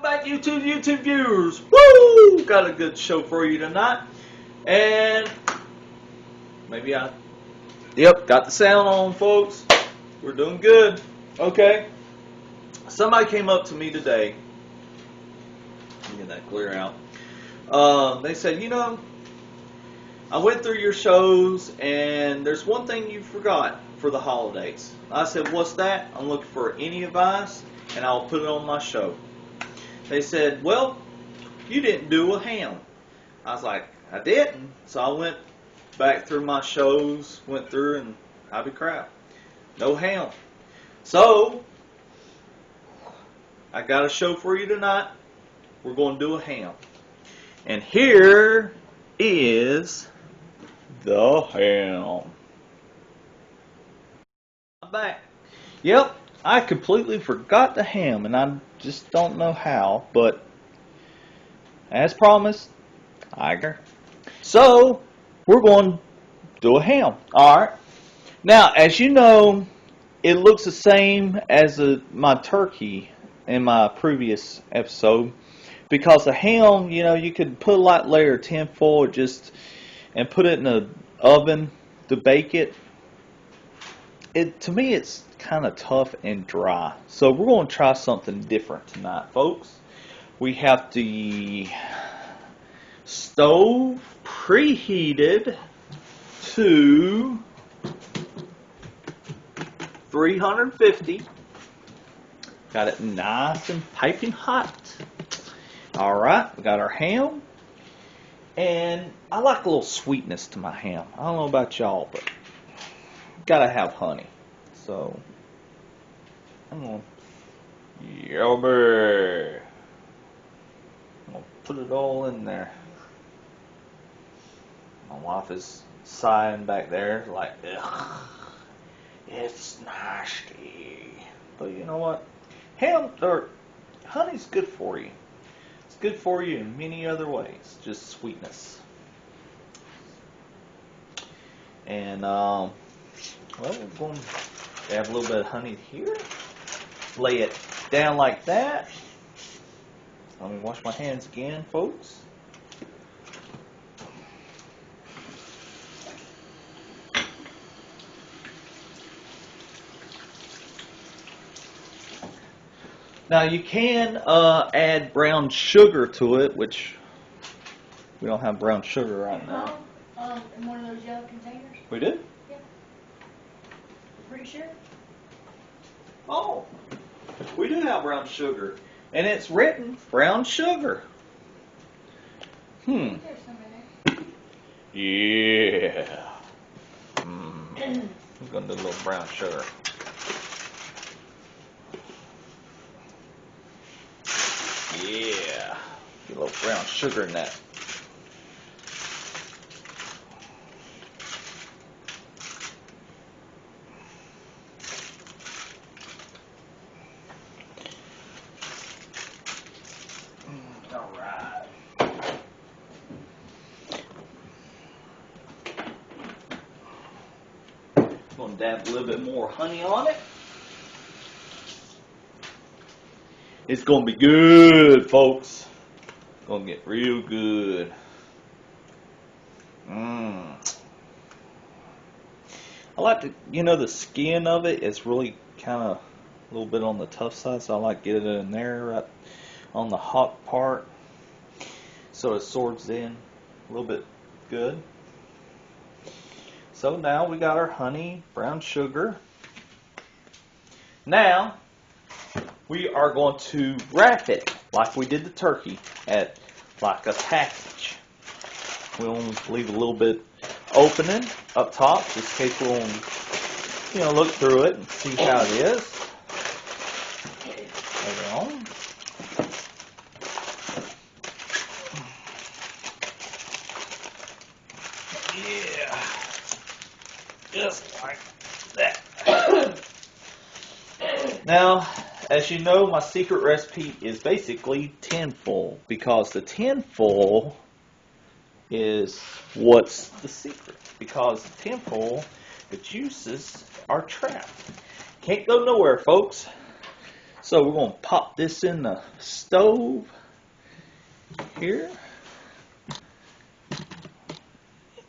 welcome back YouTube viewers. Woo! Got a good show for you tonight. And yep, got the sound on, folks. We're doing good. Okay. Somebody came up to me today. Let me get that clear out. They said, I went through your shows and there's one thing you forgot for the holidays. I said, what's that? I'm looking for any advice and I'll put it on my show. They said, well, you didn't do a ham. I was like, I didn't. So I went back through my shows, went through, and happy crap, no ham. So I got a show for you tonight. We're going to do a ham. And here is the ham. I'm back. Yep, I completely forgot the ham, and I just don't know how, but as promised, so we're going to do a ham. Alright. Now, as you know, it looks the same as my turkey in my previous episode, because the ham, you could put a light layer of tin foil and put it in the oven to bake it. To me, it's kind of tough and dry. So we're going to try something different tonight, folks. We have the stove preheated to 350. Got it nice and piping hot. Alright, we got our ham. And I like a little sweetness to my ham. I don't know about y'all, but gotta have honey. So I'm gonna put it all in there. My wife is sighing back there like, ugh, it's nasty. But you know what? Honey's good for you. It's good for you in many other ways. Just sweetness. And well, we're going to add a little bit of honey here. Lay it down like that. Let me wash my hands again, folks. Now you can add brown sugar to it, which we don't have brown sugar right now. In one of those yellow containers. We do? Yeah. Pretty sure. Oh, we do have brown sugar. And it's written brown sugar. There's some in there. Yeah. I'm going to do a little brown sugar. Yeah. Get a little brown sugar in that. Alright. I'm going to dab a little bit more honey on it. It's going to be good, folks. It's going to get real good. I like the skin of it is really kind of a little bit on the tough side, so I like to get it in there right on the hot part so it absorbs in a little bit good. So now we got our honey, brown sugar. Now we are going to wrap it like we did the turkey at like a package. We'll leave a little bit opening up top just in case we'll look through it and see how it is. Later on. Yeah. Just like that. Now, as you know, my secret recipe is basically tinfoil, because the tinfoil is what's the secret. Because the tinfoil, the juices are trapped. Can't go nowhere, folks. So we're going to pop this in the stove here.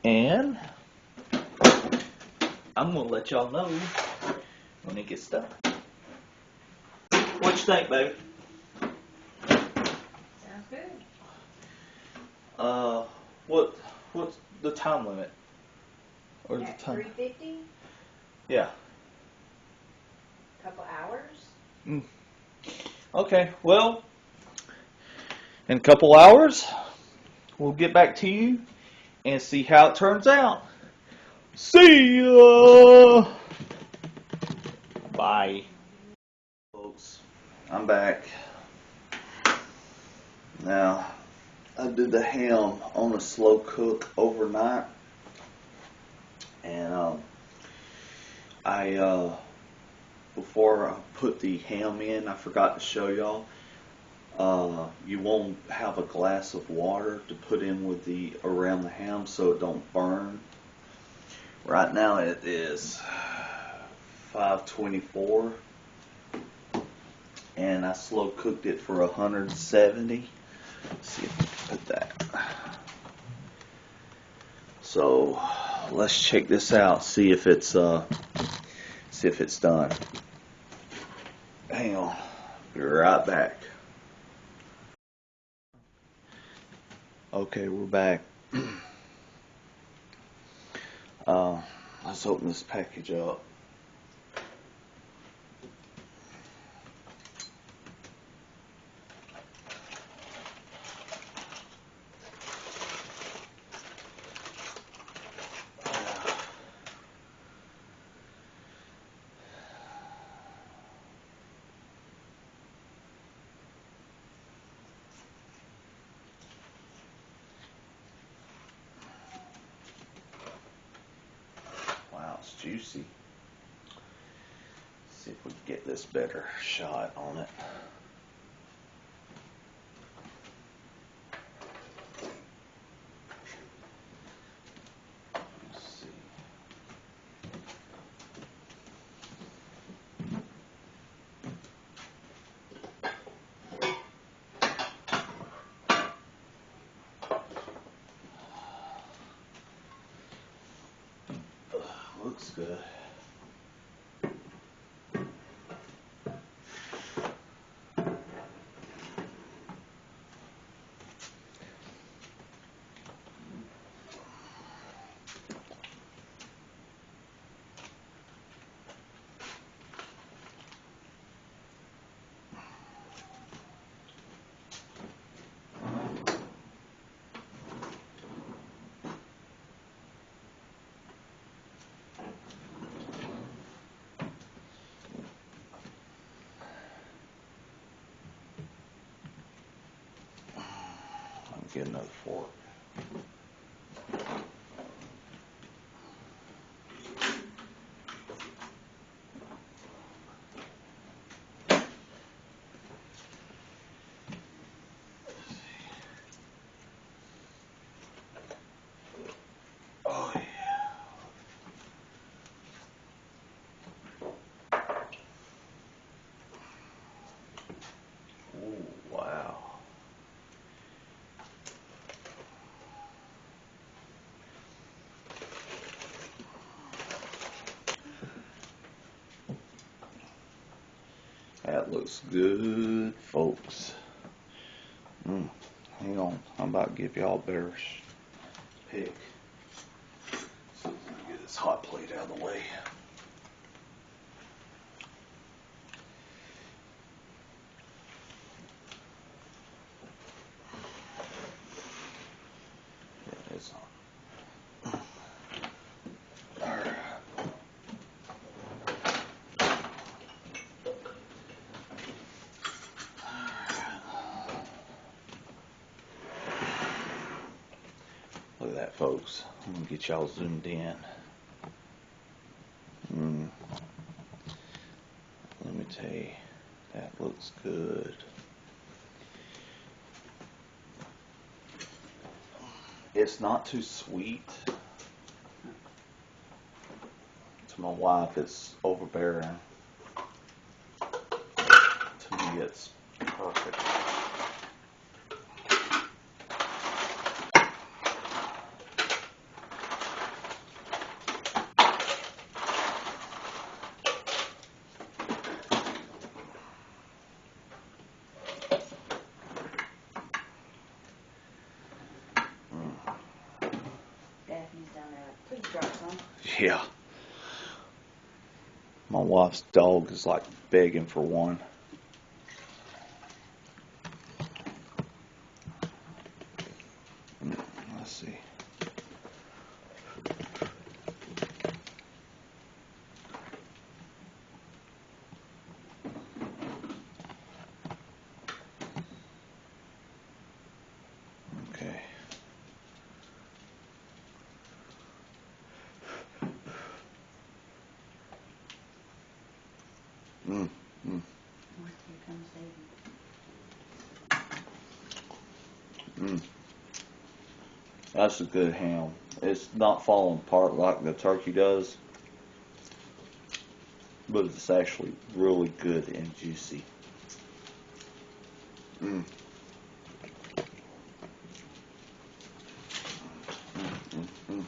And I'm going to let y'all know when it gets done. What you think, baby? Sounds good. What's the time limit? Or the At time? 3:50, Yeah. couple hours. Okay, well, in a couple hours, we'll get back to you and see how it turns out. See ya! Bye. Folks, I'm back. Now, I did the ham on a slow cook overnight. And before I put the ham in, I forgot to show y'all. You won't have a glass of water to put in with around the ham so it don't burn. Right now it is 524, and I slow cooked it for 170. Let's see if we can put that. So let's check this out. See if it's done. Hang on. Be right back. Okay, we're back. Let's open this package up. Wow, it's juicy. Let's see if we can get this better shot on it. Let's see. Looks good. Get another fork. Oh yeah. Ooh, wow. That looks good, folks. Hang on, I'm about to give y'all a better pick. So let me get this hot plate out of the way. Yeah, it's on. Alright. Look at that, folks. I'm gonna get y'all zoomed in. Let me tell you, that looks good. It's not too sweet. To my wife, it's overbearing. To it's perfect. Daphne's down there. Please drop some. Yeah. My wife's dog is like begging for one. Let's see. Okay. Mm, mm, Here comes Davy. mm. That's a good ham. It's not falling apart like the turkey does, but it's actually really good and juicy. Mm. Mm, mm.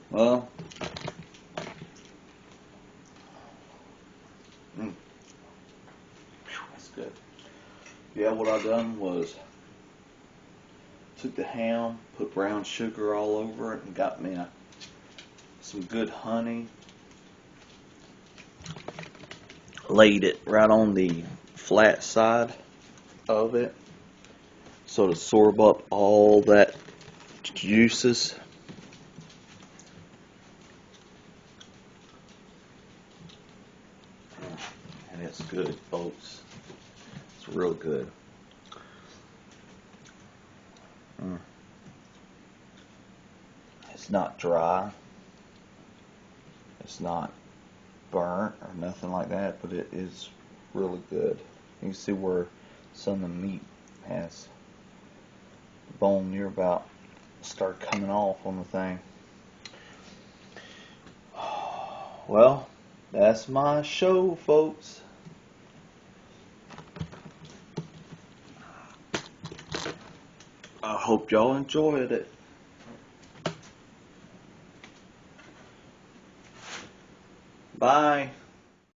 Well, that's good. Yeah, what I done was took the ham, put brown sugar all over it, and got me some good honey. Laid it right on the flat side of it, so to absorb up all that juices. And it's good, folks. It's real good. Mm. It's not dry. It's not burnt or nothing like that, but it is really good. You can see where some of the meat has bone near about start coming off on the thing. Well, that's my show, folks. I hope y'all enjoyed it. Bye.